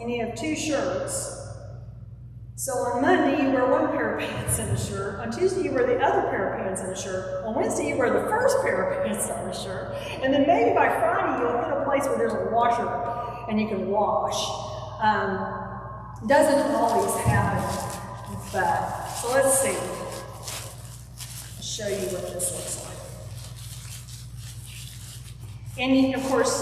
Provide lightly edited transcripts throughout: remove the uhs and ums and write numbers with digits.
and you have 2 shirts. So on Monday, you wear 1 pair of pants and a shirt. On Tuesday, you wear the other pair of pants and a shirt. On Wednesday, you wear the first pair of pants and a shirt. And then maybe by Friday, you'll hit a place where there's a washer and you can wash. Doesn't always happen, but, so let's see. I'll show you what this looks like. And of course,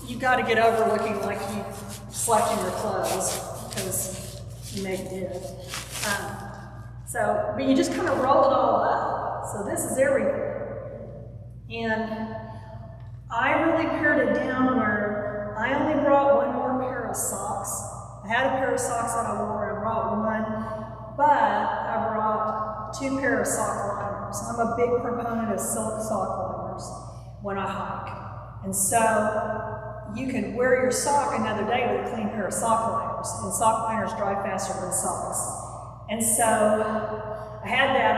you've got to get over looking like you slept in your clothes, because you maybe did. But you just kind of roll it all up. So this is everything. And I really pared it down where I only brought 1 more pair of socks. I had a pair of socks that I wore, and I brought 1, but I brought 2 pair of sock liners. I'm a big proponent of silk sock liners when I hike. And so you can wear your sock another day with a clean pair of sock liners, and sock liners dry faster than socks. And so I had that.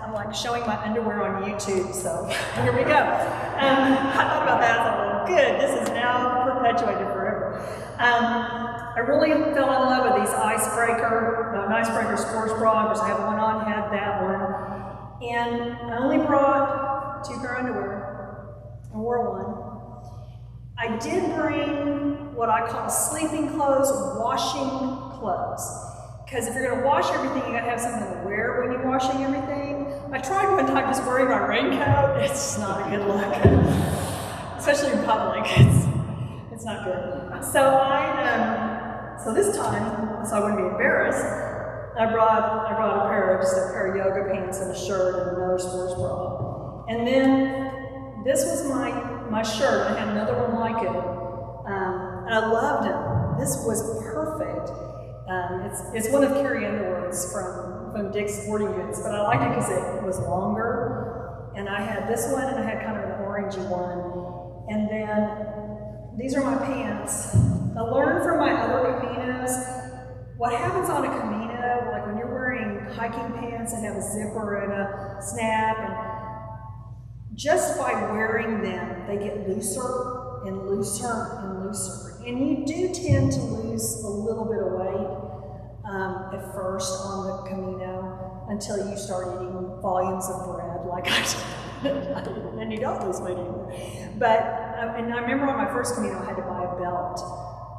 I'm like showing my underwear on YouTube, so here we go. I thought about that. I thought, well, good, this is now perpetuated forever. I really fell in love with these icebreaker sports bra, because I have one on, had that one. And I only brought 2 pair of underwear. I wore 1. I did bring what I call sleeping clothes, washing clothes. Because if you're going to wash everything, you got to have something to wear when you're washing everything. I tried one time just wearing my raincoat. It's just not a good look, especially in public. It's not good. So this time, so I wouldn't be embarrassed, I brought a pair of yoga pants and a shirt and another sports bra. And then this was my shirt. I had another one like it, and I loved it. This was perfect. It's one of Carrie Underwood's from Dick's Sporting Goods, but I liked it because it was longer. And I had this one, and I had kind of an orangey one. And then these are my pants. I learned from my other Caminos what happens on a Camino, like when you're wearing hiking pants that have a zipper and a snap, and just by wearing them, they get looser and looser and looser. And you do tend to lose a little bit of weight at first on the Camino until you start eating volumes of bread like I did. And you don't lose weight anymore. But, and I remember on my first Camino I had to buy a belt.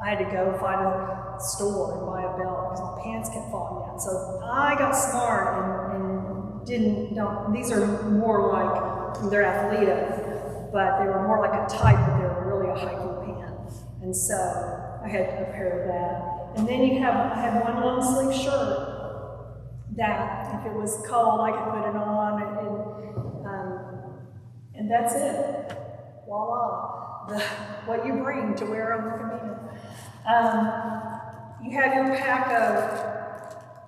I had to go find a store and buy a belt because my pants kept falling down. So I got smart and these are more like, they're Athleta, but they were more like a tight, but they were really a hiking pant. And so I had a pair of that. And then I had one long sleeve shirt that if it was cold, I could put it on, and that's it. Voila, what you bring to wear on the Camino. You have your pack of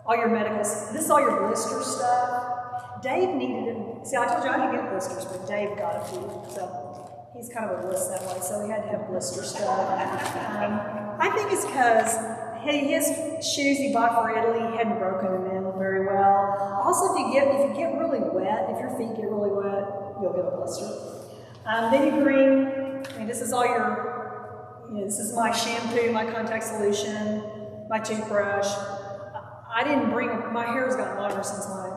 all your medicals. This is all your blister stuff. Dave needed it. See, I told you I didn't get blisters, but Dave got a few. So he's kind of a wuss that way, so he had to have blister stuff. I think it's because his shoes he bought for Italy, he hadn't broken them in very well. Also, if you get really wet, if your feet get really wet, you'll get a blister. Then you bring, this is all this is my shampoo, my contact solution, my toothbrush. I didn't bring, my hair's gotten longer since my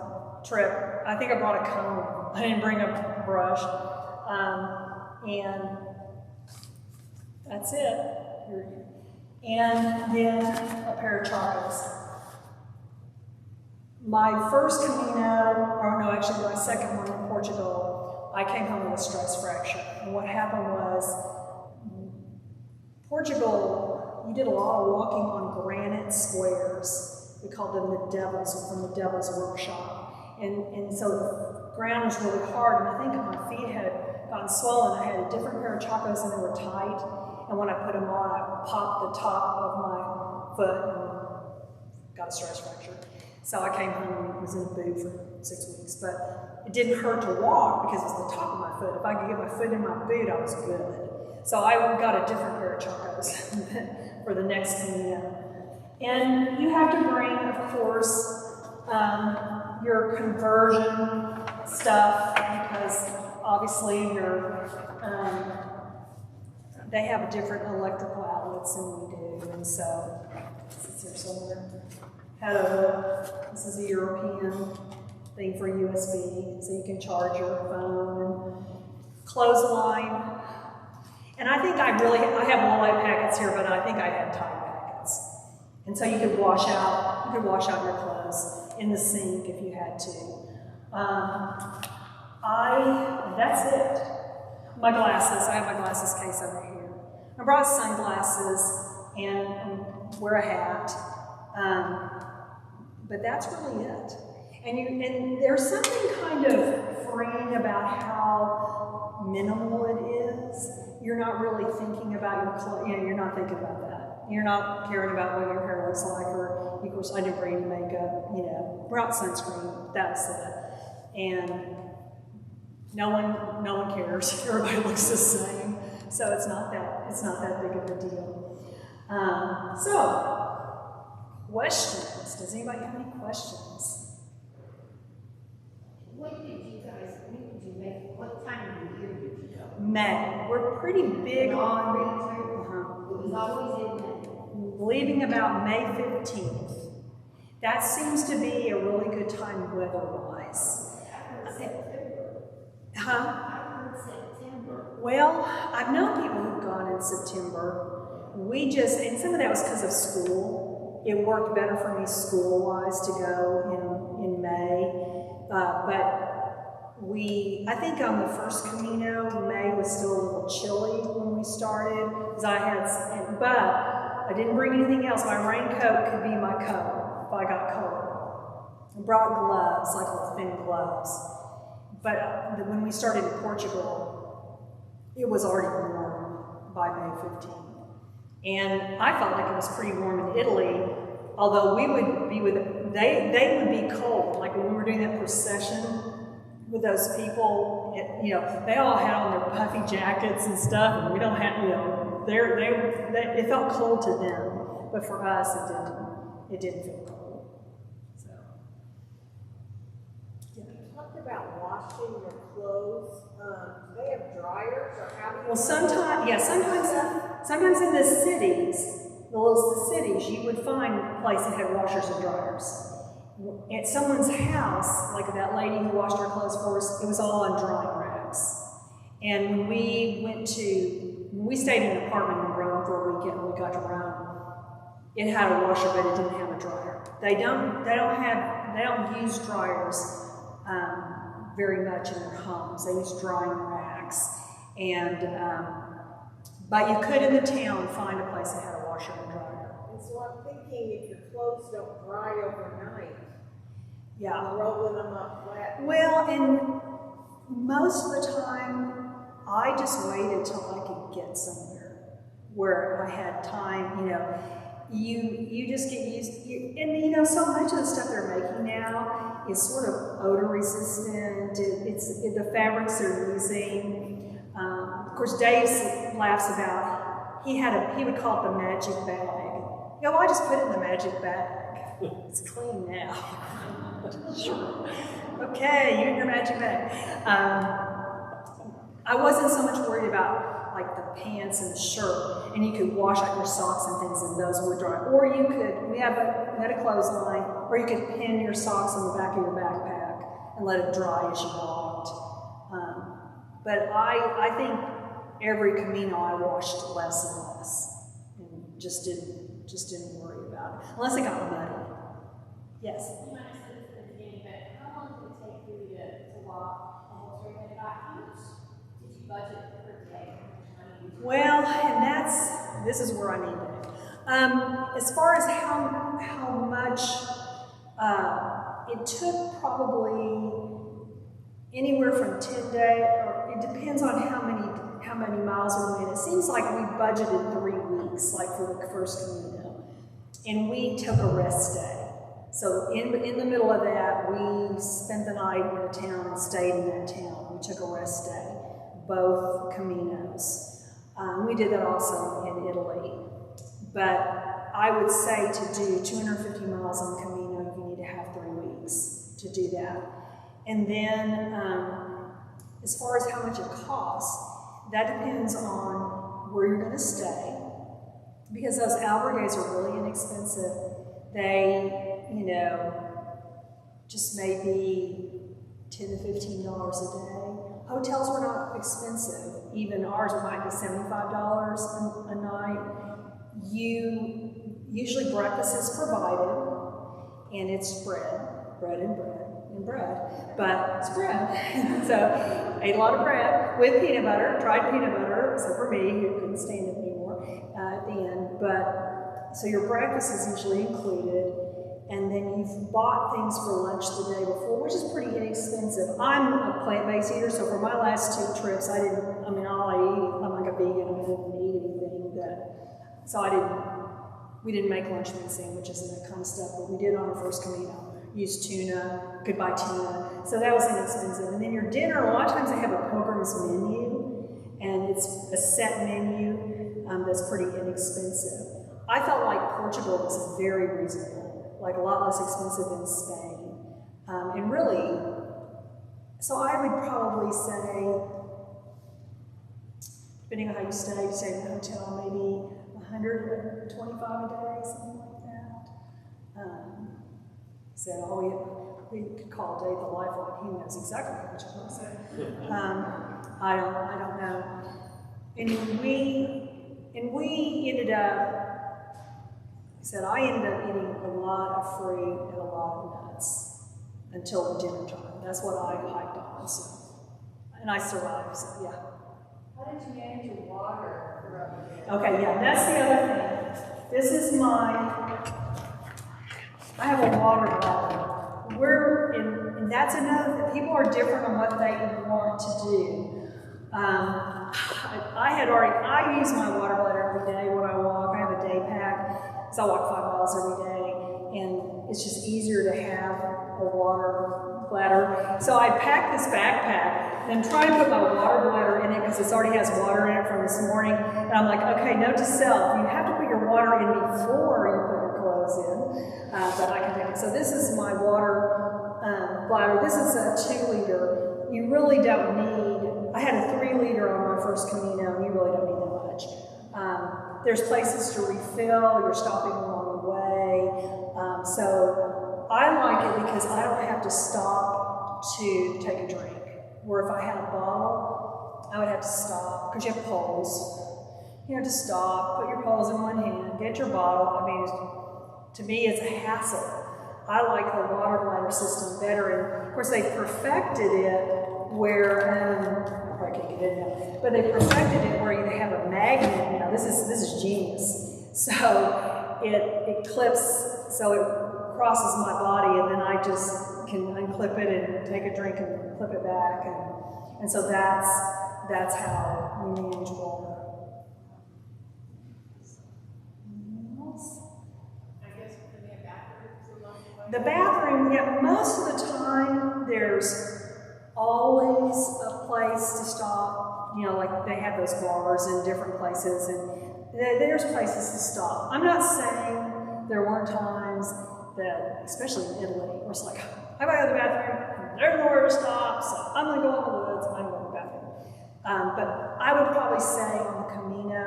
trip. I think I brought a comb. I didn't bring a brush. And that's it. And then a pair of chocolates. My first Camino, or no, actually my second one in Portugal, I came home with a stress fracture. And what happened was, Portugal, you did a lot of walking on granite squares. We called them the devils, from the devil's workshop. And so the ground was really hard, and I think my feet had gotten swollen. I had a different pair of chacos and they were tight. And when I put them on, I popped the top of my foot and got a stress fracture. So I came home and was in a boot for 6 weeks. But it didn't hurt to walk because it was the top of my foot. If I could get my foot in my boot, I was good. So I got a different pair of chacos for the next Camino. And you have to bring, of course, your conversion stuff, because obviously they have different electrical outlets than we do. And so, it's here somewhere. This is a European thing for USB, so you can charge your phone and clothesline. And I think I have walleye packets here, but I think I had Tide packets. And so you could wash out your clothes in the sink if you had to. That's it. My glasses, I have my glasses case over here. I brought sunglasses and wear a hat. But that's really it. And there's something kind of freeing about how minimal it is. You're not really thinking about your clothes, you're not thinking about that. You're not caring about what your hair looks like, or of course I didn't bring any makeup, brought sunscreen, that's it. And no one cares. Everybody looks the same. So it's not that big of a deal. So, questions. Does anybody have any questions? When did you make, what time of the year did you go? May. We're pretty big on, It was always in May. leaving about May 15th. That seems to be a really good time weather-wise. September. Huh? I heard September. Well, I've known people who've gone in September. And some of that was because of school. It worked better for me school-wise to go in May. I think on the first Camino, May was still a little chilly when we started, but I didn't bring anything else. My raincoat could be my coat if I got cold. I brought gloves, like little thin gloves. But when we started in Portugal, it was already warm by May 15th. And I felt like it was pretty warm in Italy, although we would be they would be cold. Like when we were doing that procession with those people, they all had on their puffy jackets and stuff, and we don't have, it felt cold to them, but for us it didn't feel cold. So, yeah. You talked about washing your clothes. Do they have dryers, or how do you? Well, sometimes in the cities, you would find a place that had washers and dryers. At someone's house, like that lady who washed our clothes for us, it was all on drying racks. And when we stayed in an apartment in Rome for a weekend when we got to Rome, it had a washer, but it didn't have a dryer. They don't use dryers very much in their homes. They use drying racks. But you could in the town find a place that had a washer and dryer. And so I'm thinking, if your clothes don't dry overnight, yeah, rolling them up flat. Well, and most of the time, I just waited till I could get somewhere where I had time. You just get used. And so much of the stuff they're making now is sort of odor resistant. The fabrics they're using. Of course, Dave laughs about he would call it the magic bag. I just put it in the magic bag. It's clean now. Sure. Okay, you and your magic bag. I wasn't so much worried about like the pants and the shirt, and you could wash out your socks and things, and those would dry. Or we had a clothesline, or you could pin your socks on the back of your backpack and let it dry as you walked. But I think every Camino I washed less and less, and just didn't worry about it unless it got muddy. Yes. You might have said this at the beginning, but how long did it take for you to walk the whole 3 back? How much did you budget per day? Well, and this is where I need it. As far as how much it took, probably anywhere from 10 days, or it depends on how many miles we went. It seems like we budgeted 3 weeks, like for the first Camino, and we took a rest day. So in the middle of that, we spent the night in a town and stayed in that town. We took a rest day, both Caminos. We did that also in Italy. But I would say to do 250 miles on Camino, you need to have 3 weeks to do that. And then as far as how much it costs, that depends on where you're going to stay. because those albergues are really inexpensive. They, just maybe $10 to $15 a day. Hotels were not expensive. Even ours might be $75 a night. Usually breakfast is provided, and it's bread and bread, but it's bread. So ate a lot of bread with peanut butter, tried peanut butter, except for me, who couldn't stand it anymore at the end. But so your breakfast is usually included, and then you've bought things for lunch the day before, which is pretty inexpensive. I'm a plant-based eater, so for my last 2 trips, all I eat, I'm like a vegan, I didn't eat anything we didn't make lunch meat sandwiches and that kind of stuff, but we did on our first Camino. Used tuna, could buy tuna, so that was inexpensive. And then your dinner, a lot of times they have a pilgrim's menu, and it's a set menu that's pretty inexpensive. I felt like Portugal was very reasonable, like a lot less expensive than Spain. And really, so I would probably say, depending on how you stay in a hotel, maybe $125 a day, something like that. We could call Dave the lifeline. He knows exactly how much it was. I don't know. And we ended up, I ended up eating a lot of fruit and a lot of nuts until dinner time. That's what I hiked on. And I survived. So yeah. How did you manage your water throughout the day? Okay, yeah, that's the other thing. This is I have a water bottle. And that's another, people are different on what they want to do. I use my water bladder every day when I walk. I have a day pack, so I walk 5 miles every day, and it's just easier to have a water bladder. So I packed this backpack, then try and put my water bladder in it because it already has water in it from this morning. And I'm like, okay, note to self, you have to put your water in before you put your clothes in, but I can take it. So this is my water bladder. This is a 2-liter. You really don't need, I had a 3-liter on my first Camino, and you really don't need that much. There's places to refill, you're stopping along the way. So I like it because I don't have to stop to take a drink. Where if I had a bottle, I would have to stop, because you have poles. You have to stop, put your poles in one hand, get your bottle. I mean, to me, it's a hassle. I like the water bladder system better, and of course they perfected it where, I probably can't get in now, but they perfected it where they have a magnet now. This is genius. So it clips, so it crosses my body, and then I just can unclip it and take a drink and clip it back, and so that's how we manage water. The bathroom, yeah, most of the time there's always a place to stop. Like they have those bars in different places, and there's places to stop. I'm not saying there weren't times that, especially in Italy, where it's like, I gotta go to the bathroom, and there's nowhere to stop, so I'm gonna go in the woods, I'm going to the bathroom. But I would probably say on the Camino,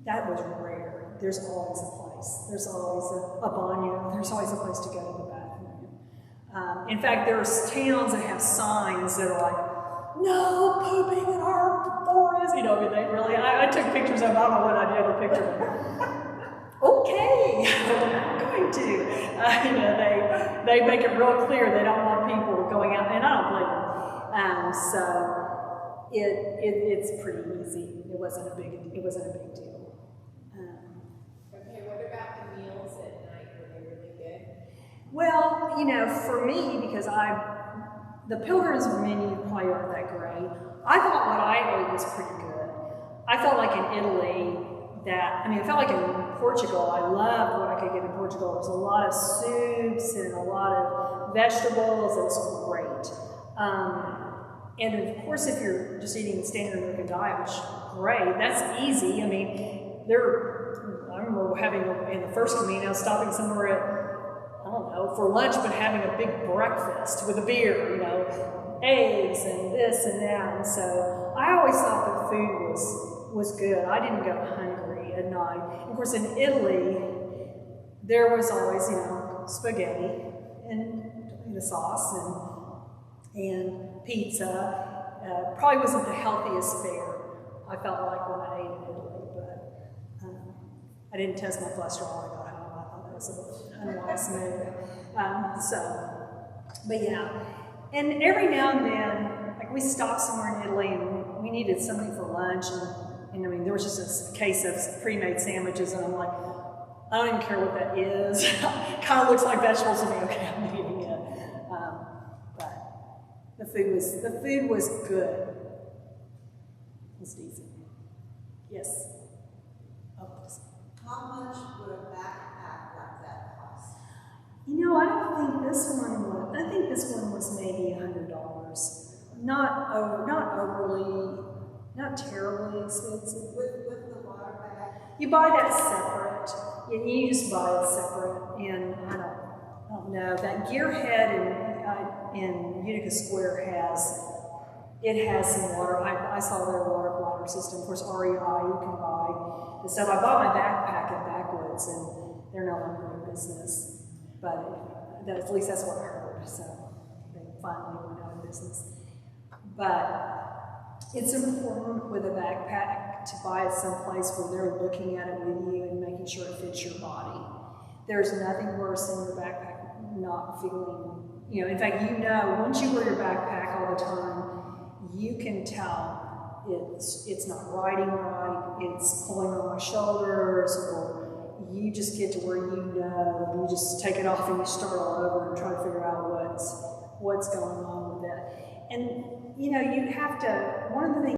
that was rare. There's always a place. There's always a baño. There's always a place to go to the bathroom. In fact, there's towns that have signs that are like, no pooping in our forest. They really, I took pictures of them. I don't know what I did with the picture. Okay, I'm going to. They make it real clear they don't want people going out, and I don't blame them. So it's pretty easy. It wasn't a big deal. What about the meals at night? Were they really good? Well, for me, because the Pilgrim's menu probably aren't that great. I thought what I ate was pretty good. I felt like in Italy I felt like in Portugal, I loved what I could get in Portugal. There was a lot of soups and a lot of vegetables. It was great. And of course, if you're just eating the standard American diet, which is great, that's easy. I remember having, in the first Camino, stopping somewhere at, I don't know, for lunch, but having a big breakfast with a beer, eggs and this and that. And so I always thought the food was good. I didn't go hungry at night. Of course, in Italy, there was always, spaghetti and tomato sauce and pizza. Probably wasn't the healthiest fare, I felt like, when I ate in Italy, but I didn't test my cholesterol when I got home. I thought that was an unwise move. But yeah. And every now and then, like we stopped somewhere in Italy and we needed something for lunch, and I mean, there was just a case of pre-made sandwiches, and I'm like, I don't even care what that is. Kind of looks like vegetables to me. Okay, I'm eating it. But the food was good. It was decent. Yes. Oh, How much would a backpack like that cost? I don't think this one was. I think this one was maybe $100. Not terribly expensive. With the water bag? You buy that separate. You just buy it separate, and I don't know. That Gearhead in Utica Square has some water. I saw their water bladder system. Of course, REI you can buy the stuff. I bought my backpack at Backwoods, and they're no longer in business. But at least that's what I heard. So they finally went out of business. But it's important with a backpack to buy it someplace where they're looking at it with you and making sure it fits your body. There's nothing worse than your backpack not feeling, in fact, once you wear your backpack all the time, you can tell it's not riding right, it's pulling on my shoulders, or you just get to where you just take it off and you start all over and try to figure out what's going on with it. And you have to, one of the things